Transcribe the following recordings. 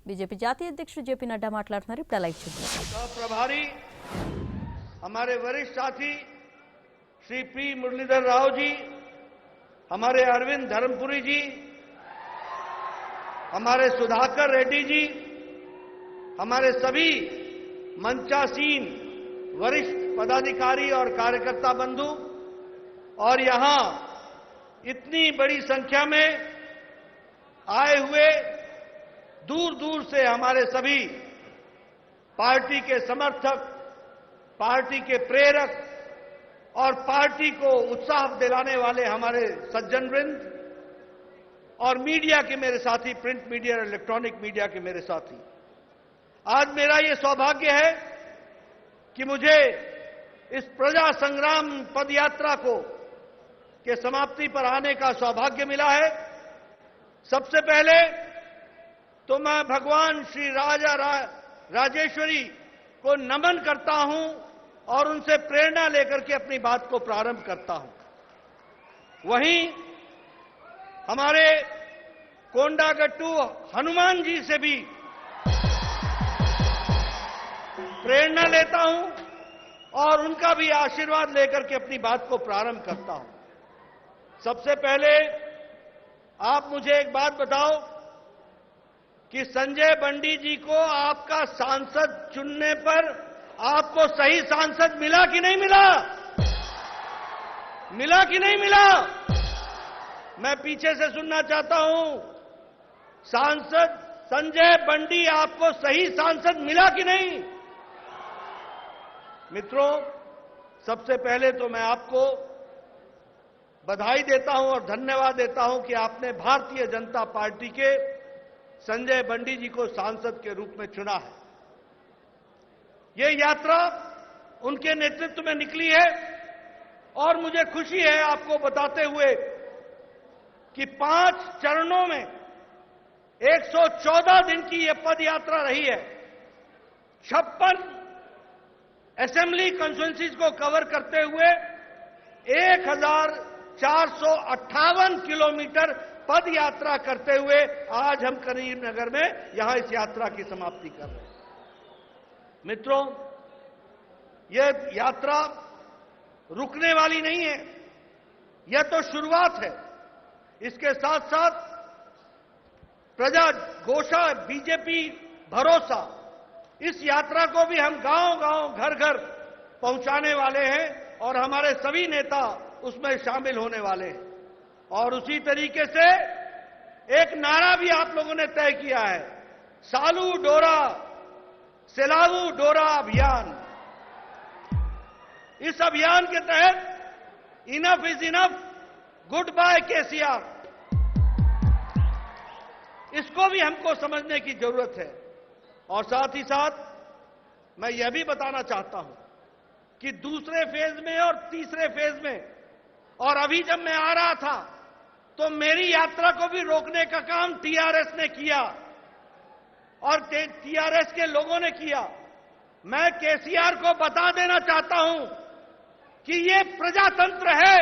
BJP జాతీయ అధ్యక్షుడు JP Nadda మాట్లాడుతున్నారు. ఇప్పుడు లైవ్ చూద్దాం. प्रभारी हमारे वरिष्ठ साथी श्री पी मुरलीधर राव जी, हमारे अरविंद धर्मपुरी जी, हमारे सुधाकर रेड्डी जी, हमारे सभी मंचासीन वरिष्ठ पदाधिकारी और कार्यकर्ता बंधु और यहां इतनी बड़ी संख्या में आए हुए दूर दूर से हमारे सभी पार्टी के समर्थक, पार्टी के प्रेरक और पार्टी को उत्साह दिलाने वाले हमारे सज्जन वृंद और मीडिया के मेरे साथी, प्रिंट मीडिया और इलेक्ट्रॉनिक मीडिया के मेरे साथी, आज मेरा ये सौभाग्य है कि मुझे इस प्रजा संग्राम पदयात्रा को के समाप्ति पर आने का सौभाग्य मिला है। सबसे पहले तो मैं भगवान श्री राजेश्वरी को नमन करता हूं और उनसे प्रेरणा लेकर के अपनी बात को प्रारंभ करता हूं। वहीं हमारे कोंडागट्टू हनुमान जी से भी प्रेरणा लेता हूं और उनका भी आशीर्वाद लेकर के अपनी बात को प्रारंभ करता हूं। सबसे पहले आप मुझे एक बात बताओ कि संजय बंडी जी को आपका सांसद चुनने पर आपको सही सांसद मिला कि नहीं मिला? मिला कि नहीं मिला? मैं पीछे से सुनना चाहता हूं। सांसद संजय बंडी आपको सही सांसद मिला कि नहीं? मित्रों, सबसे पहले तो मैं आपको बधाई देता हूं और धन्यवाद देता हूं कि आपने भारतीय जनता पार्टी के संजय बंडी जी को सांसद के रूप में चुना है। ये यात्रा उनके नेतृत्व में निकली है और मुझे खुशी है आपको बताते हुए कि 5 चरणों में 114 दिन की यह पद यात्रा रही है। 56 असेंबली कॉन्स्टिट्यूएंसीज को कवर करते हुए 1458 किलोमीटर पद यात्रा करते हुए आज हम करीमनगर में यहां इस यात्रा की समाप्ति कर रहे हैं। मित्रों, यह यात्रा रुकने वाली नहीं है, यह तो शुरुआत है। इसके साथ साथ प्रजा घोषा, बीजेपी भरोसा, इस यात्रा को भी हम गांव-गांव, घर-घर पहुंचाने वाले हैं और हमारे सभी नेता उसमें शामिल होने वाले हैं। और उसी तरीके से एक नारा भी आप लोगों ने तय किया है, सालू डोरा सिलाऊ डोरा अभियान। इस अभियान के तहत enough is enough, goodbye KCR, इसको भी हमको समझने की जरूरत है। और साथ ही साथ मैं यह भी बताना चाहता हूं कि दूसरे फेज में और तीसरे फेज में, और अभी जब मैं आ रहा था तो मेरी यात्रा को भी रोकने का काम टीआरएस ने किया और टीआरएस के लोगों ने किया। मैं केसीआर को बता देना चाहता हूं कि ये प्रजातंत्र है।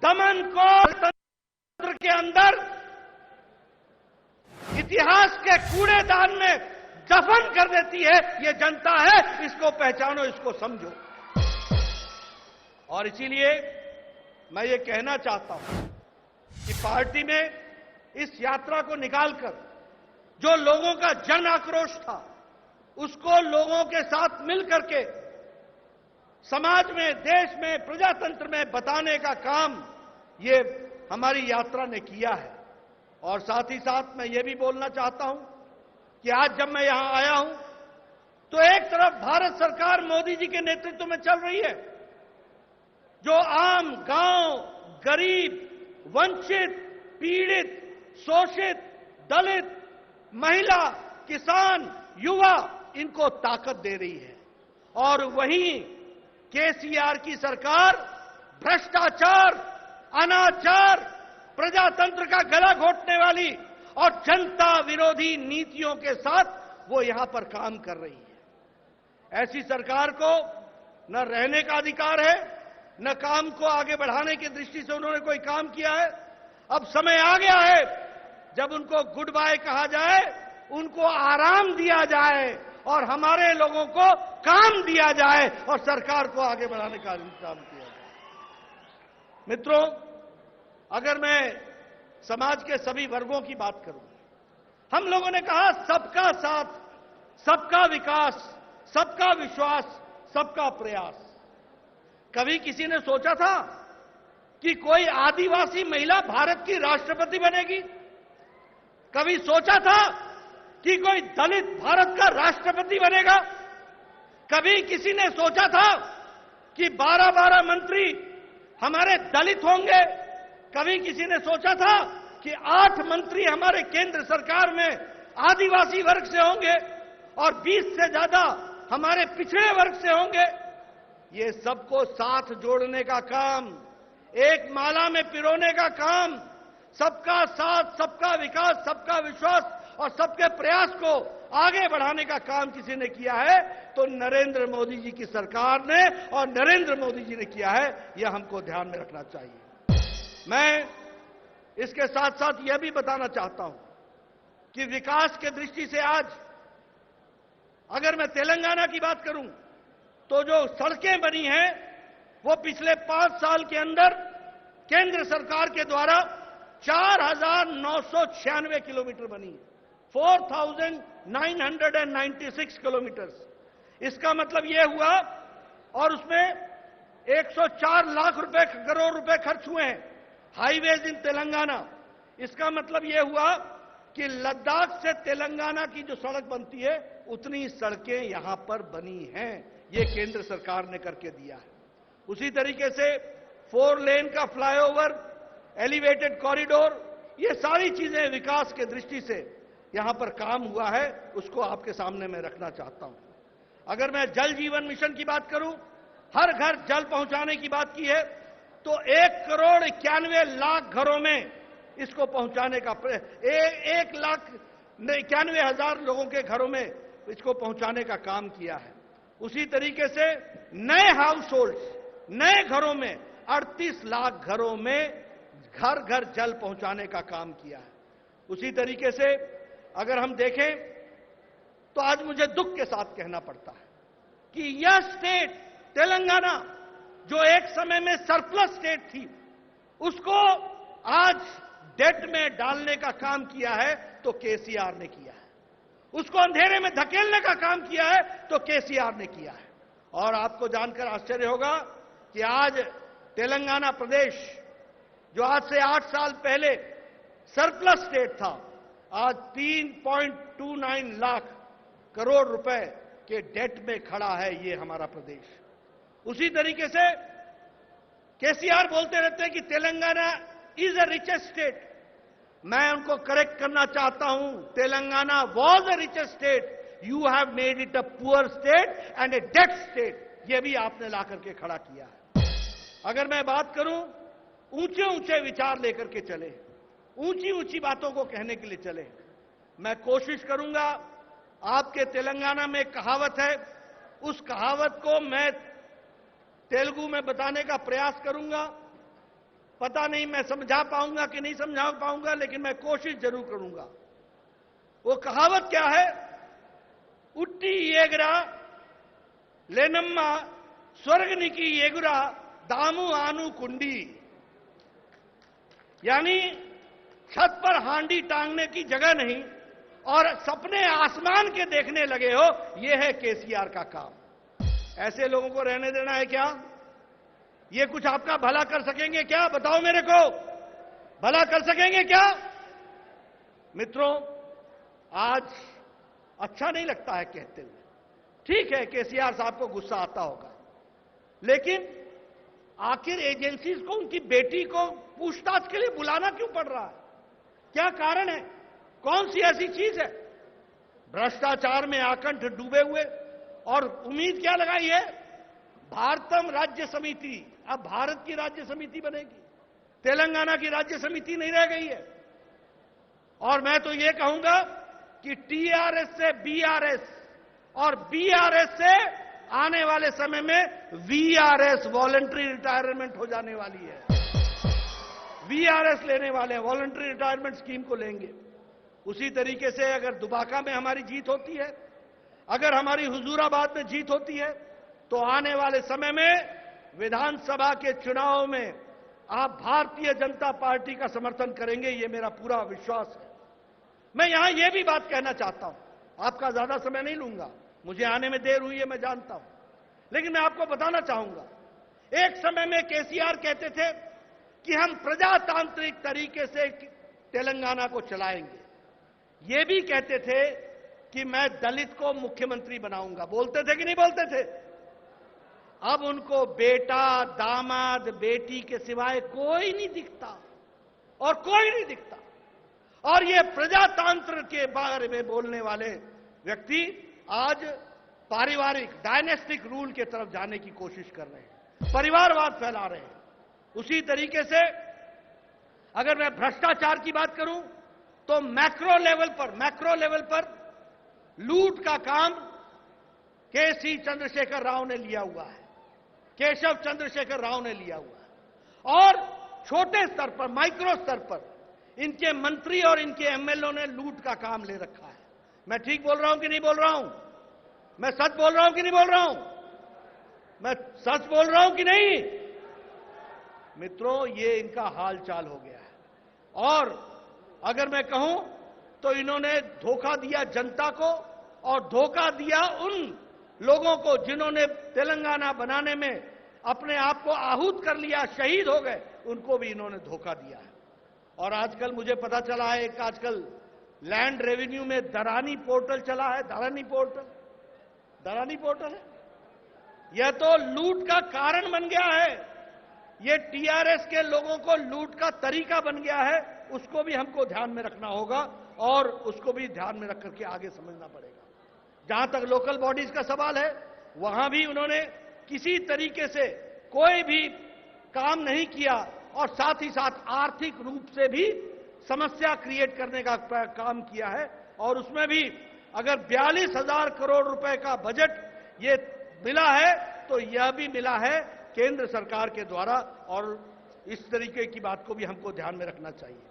दमन को तंत्र के अंदर इतिहास के कूड़ेदान में दफन कर देती है ये जनता है। इसको पहचानो, इसको समझो। और इसीलिए मैं ये कहना चाहता हूं कि पार्टी में इस यात्रा को निकालकर जो लोगों का जन आक्रोश था उसको लोगों के साथ मिलकर के समाज में, देश में, प्रजातंत्र में बताने का काम ये हमारी यात्रा ने किया है। और साथ ही साथ मैं ये भी बोलना चाहता हूं कि आज जब मैं यहां आया हूं तो एक तरफ भारत सरकार मोदी जी के नेतृत्व में चल रही है, जो आम गांव, गरीब, वंचित, पीड़ित, शोषित, दलित, महिला, किसान, युवा, इनको ताकत दे रही है। और वहीं केसीआर की सरकार भ्रष्टाचार, अनाचार, प्रजातंत्र का गला घोटने वाली और जनता विरोधी नीतियों के साथ वो यहां पर काम कर रही है। ऐसी सरकार को न रहने का अधिकार है, न काम को आगे बढ़ाने की दृष्टि से उन्होंने कोई काम किया है। अब समय आ गया है जब उनको गुड बाय कहा जाए उनको आराम दिया जाए और हमारे लोगों को काम दिया जाए और सरकार को आगे बढ़ाने का इंतजाम किया जाए। मित्रों, अगर मैं समाज के सभी वर्गों की बात करूं, हम लोगों ने कहा सबका साथ, सबका विकास, सबका विश्वास, सबका प्रयास। कभी किसी ने सोचा था कि कोई आदिवासी महिला भारत की राष्ट्रपति बनेगी? कभी सोचा था कि कोई दलित भारत का राष्ट्रपति बनेगा? कभी किसी ने सोचा था कि 12-12 मंत्री हमारे दलित होंगे? कभी किसी ने सोचा था कि 8 मंत्री हमारे केंद्र सरकार में आदिवासी वर्ग से होंगे और 20 से ज्यादा हमारे पिछड़े वर्ग से होंगे? ये सबको साथ जोड़ने का काम, एक माला में पिरोने का काम, सबका साथ, सबका विकास, सबका विश्वास और सबके प्रयास को आगे बढ़ाने का काम किसी ने किया है तो नरेंद्र मोदी जी की सरकार ने और नरेंद्र मोदी जी ने किया है। यह हमको ध्यान में रखना चाहिए। मैं इसके साथ साथ यह भी बताना चाहता हूं कि विकास के दृष्टि से आज अगर मैं तेलंगाना की बात करूं तो जो सड़कें बनी हैं वो पिछले 5 साल के अंदर केंद्र सरकार के द्वारा 4,996 किलोमीटर बनी है, 4,996 किलोमीटर। इसका मतलब यह हुआ, और उसमें 104 लाख रुपए, करोड़ रुपए खर्च हुए हैं हाईवेज इन तेलंगाना। इसका मतलब यह हुआ कि लद्दाख से तेलंगाना की जो सड़क बनती है उतनी सड़कें यहां पर बनी हैं। ये केंद्र सरकार ने करके दिया है। उसी तरीके से 4 लेन का फ्लाईओवर, एलिवेटेड कॉरिडोर, ये सारी चीजें विकास के दृष्टि से यहां पर काम हुआ है, उसको आपके सामने मैं रखना चाहता हूं। अगर मैं जल जीवन मिशन की बात करूं, हर घर जल पहुंचाने की बात की है तो 1,91,00,000 घरों में इसको पहुंचाने का 1,91,000 लोगों के घरों में इसको पहुंचाने का काम किया है। उसी तरीके से नए हाउस होल्ड्स, नए घरों में 38 लाख घरों में घर घर जल पहुंचाने का काम किया है। उसी तरीके से अगर हम देखें तो आज मुझे दुख के साथ कहना पड़ता है कि यह स्टेट तेलंगाना जो एक समय में सरप्लस स्टेट थी, उसको आज डेट में डालने का काम किया है तो केसीआर ने किया है। उसको अंधेरे में धकेलने का काम किया है तो केसीआर ने किया है। और आपको जानकर आश्चर्य होगा कि आज तेलंगाना प्रदेश जो आज से 8 साल पहले सरप्लस स्टेट था, आज 3.29 लाख करोड़ रुपए के डेट में खड़ा है ये हमारा प्रदेश। उसी तरीके से केसीआर बोलते रहते हैं कि Telangana is a richest state. मैं उनको करेक्ट करना चाहता हूं, Telangana was a richest state, you have made it a poor state and a debt state. यह भी आपने ला करके खड़ा किया है। अगर मैं बात करूं, ऊंचे ऊंचे विचार लेकर के चले, ऊंची ऊंची बातों को कहने के लिए चले। मैं कोशिश करूंगा, आपके तेलंगाना में एक कहावत है, उस कहावत को मैं तेलुगु में बताने का प्रयास करूंगा। पता नहीं मैं समझा पाऊंगा कि नहीं समझा पाऊंगा, लेकिन मैं कोशिश जरूर करूंगा। वो कहावत क्या है? उट्टी येगरा लेनम्मा स्वर्गनिकी येगुरा दामू आनू कुंडी। यानी छत पर हांडी टांगने की जगह नहीं और सपने आसमान के देखने लगे हो, यह है केसीआर का काम। ऐसे लोगों को रहने देना है क्या? ये कुछ आपका भला कर सकेंगे क्या? बताओ मेरे को, भला कर सकेंगे क्या? मित्रों, आज अच्छा नहीं लगता है कहते हुए। ठीक है, केसीआर साहब को गुस्सा आता होगा, लेकिन आखिर एजेंसीज को उनकी बेटी को पूछताछ के लिए बुलाना क्यों पड़ रहा है? क्या कारण है? कौन सी ऐसी चीज है? भ्रष्टाचार में आकंठ डूबे हुए, और उम्मीद क्या लगाई है? भारतम राज्य समिति, अब भारत की राज्य समिति बनेगी, तेलंगाना की राज्य समिति नहीं रह गई है। और मैं तो ये कहूंगा कि टीआरएस से बीआरएस और बीआरएस से आने वाले समय में वीआरएस, वॉलंटरी रिटायरमेंट हो जाने वाली है। वीआरएस लेने वाले हैं, वॉलंटरी रिटायरमेंट स्कीम को लेंगे। उसी तरीके से अगर दुबाका में हमारी जीत होती है, अगर हमारी हुजूराबाद में जीत होती है, तो आने वाले समय में विधानसभा के चुनाव में आप भारतीय जनता पार्टी का समर्थन करेंगे, ये मेरा पूरा विश्वास है। मैं यहां यह भी बात कहना चाहता हूं, आपका ज्यादा समय नहीं लूंगा, मुझे आने में देर हुई है, मैं जानता हूं, लेकिन मैं आपको बताना चाहूंगा, एक समय में केसीआर कहते थे कि हम प्रजातांत्रिक तरीके से तेलंगाना को चलाएंगे। ये भी कहते थे कि मैं दलित को मुख्यमंत्री बनाऊंगा। बोलते थे कि नहीं बोलते थे? अब उनको बेटा, दामाद, बेटी के सिवाय कोई नहीं दिखता, और कोई नहीं दिखता। और ये प्रजातंत्र के बारे में बोलने वाले व्यक्ति आज पारिवारिक डायनेस्टिक रूल के तरफ जाने की कोशिश कर रहे हैं, परिवारवाद फैला रहे हैं। उसी तरीके से अगर मैं भ्रष्टाचार की बात करूं तो मैक्रो लेवल पर लूट का काम केसी चंद्रशेखर राव ने लिया हुआ है, केशव चंद्रशेखर राव ने लिया हुआ है। और छोटे स्तर पर, माइक्रो स्तर पर इनके मंत्री और इनके एमएलए ने लूट का काम ले रखा है। मैं ठीक बोल रहा हूं कि नहीं बोल रहा हूं? मैं सच बोल रहा हूं कि नहीं बोल रहा हूं? मैं सच बोल रहा हूं कि नहीं? मित्रों, ये इनका हाल चाल हो गया है। और अगर मैं कहूं तो इन्होंने धोखा दिया जनता को, और धोखा दिया उन लोगों को जिन्होंने तेलंगाना बनाने में अपने आप को आहूत कर लिया, शहीद हो गए, उनको भी इन्होंने धोखा दिया है। और आजकल मुझे पता चला है कि आजकल लैंड रेवेन्यू में दरानी पोर्टल चला है। दरानी पोर्टल है, यह तो लूट का कारण बन गया है। यह टीआरएस के लोगों को लूट का तरीका बन गया है। उसको भी हमको ध्यान में रखना होगा, और उसको भी ध्यान में रख करके आगे समझना पड़ेगा। जहां तक लोकल बॉडीज का सवाल है, वहां भी उन्होंने किसी तरीके से कोई भी काम नहीं किया, और साथ ही साथ आर्थिक रूप से भी समस्या क्रिएट करने का काम किया है। और उसमें भी अगर 42,000 करोड़ रुपए का बजट ये मिला है, तो यह भी मिला है केंद्र सरकार के द्वारा, और इस तरीके की बात को भी हमको ध्यान में रखना चाहिए।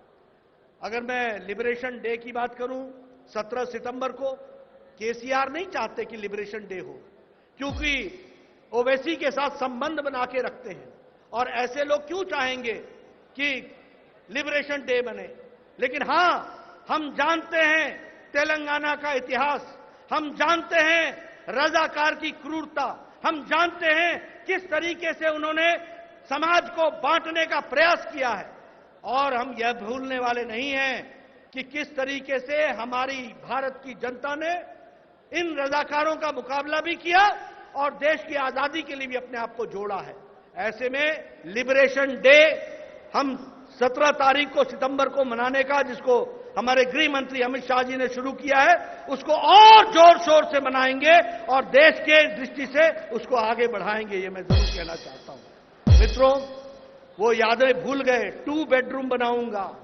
अगर मैं लिबरेशन डे की बात करूं, 17 सितंबर को केसीआर नहीं चाहते कि लिबरेशन डे हो, क्योंकि ओवैसी के साथ संबंध बना के रखते हैं, और ऐसे लोग क्यों चाहेंगे कि लिबरेशन डे बने। लेकिन हां, हम जानते हैं तेलंगाना का इतिहास, हम जानते हैं रजाकार की क्रूरता, हम जानते हैं किस तरीके से उन्होंने समाज को बांटने का प्रयास किया है। और हम यह भूलने वाले नहीं हैं कि किस तरीके से हमारी भारत की जनता ने इन रजाकारों का मुकाबला भी किया, और देश की आजादी के लिए भी अपने आप को जोड़ा है। ऐसे में लिबरेशन डे हम 17 तारीख को सितंबर को मनाने का, जिसको हमारे गृह मंत्री अमित शाह जी ने शुरू किया है, उसको और जोर शोर से मनाएंगे, और देश के दृष्टि से उसको आगे बढ़ाएंगे। ये मैं जरूर कहना चाहता हूं। मित्रों, वो यादें भूल गए। 2 बेडरूम बनाऊंगा,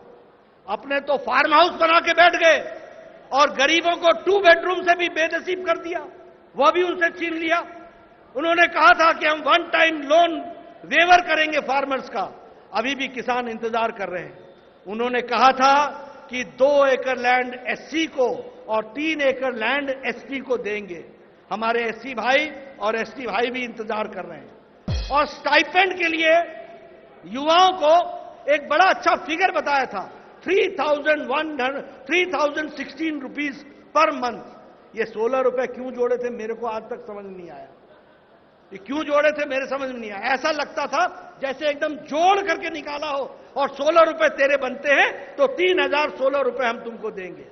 अपने तो फार्म हाउस बना के बैठ गए, और गरीबों को 2 बेडरूम से भी बेनसीब कर दिया, वह भी उनसे छीन लिया। उन्होंने कहा था कि हम 1 टाइम लोन वेवर करेंगे फार्मर्स का, अभी भी किसान इंतजार कर रहे हैं। उन्होंने कहा था कि 2 एकड़ लैंड एससी को और 3 एकड़ लैंड एसटी को देंगे। हमारे एससी भाई और एसटी भाई भी इंतजार कर रहे हैं। और स्टाइपेंड के लिए युवाओं को एक बड़ा अच्छा फिगर बताया था, 3,016 रुपीज पर मंथ। ये 16 रुपए क्यों जोड़े थे, मेरे को आज तक समझ नहीं आया। ये क्यों जोड़े थे, मेरे समझ में नहीं आया। ऐसा लगता था जैसे एकदम जोड़ करके निकाला हो, और 16 रुपए तेरे बनते हैं तो 3,016 रुपए हम तुमको देंगे।